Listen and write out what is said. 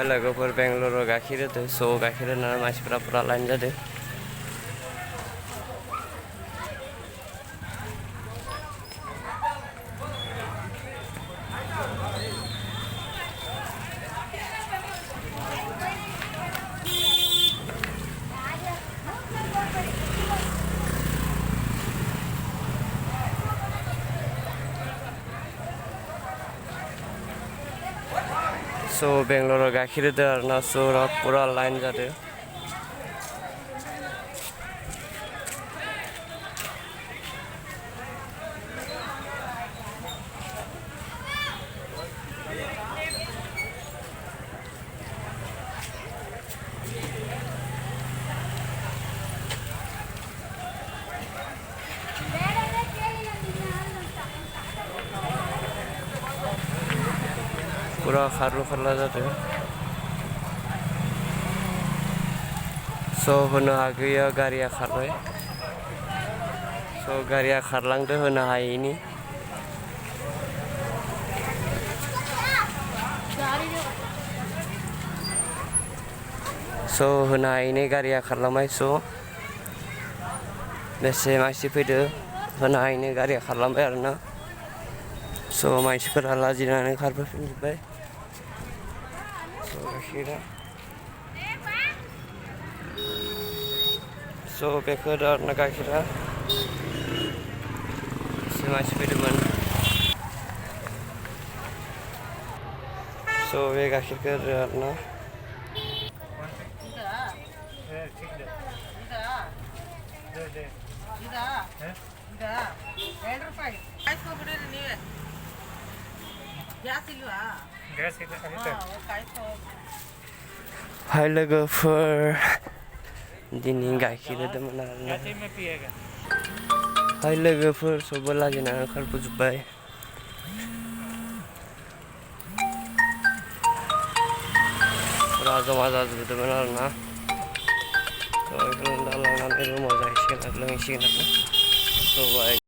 लोगोफोर बेंगलुरु गाइखेर होदो स' गाइखेर होनानै मानसिफ्रा पुरा लाइन जादों। सो बेंगलुरु गाइखेर होदो आरोना स' पुरा लाइन जादों। पूरा खारलु खारला जादों। स' होनो हागैया गारिया खारबाय। स' गारिया खारलांदो होनो हायैनि। स' होनो हायैनि गारिया खारलांबाय। स' बेसे मानसि फैदो होनो हायैनि गारिया खारलांबाय आरोना। स' मानसिफोरा लाजिनानै खारबोफिनजोब्बाय। गाइखेरा स' बेखौ होदो आरोना गाइखेरा एसे मानसि फैदोंमोन। स' बे गाइखेरखौ होदो आरोना। हाय लोगोफोर दिनै गाइखेर होदोंमोन आरोना। हाय लोगोफोर सबबो लाजिनानै खारबोजोब्बाय। पुरा जमा जाजोबदोंमोन आरोना। स' बेखौनो दा लांनानै रुमाव जाहैसिगोन आरो लोंहैसिगोन आरो।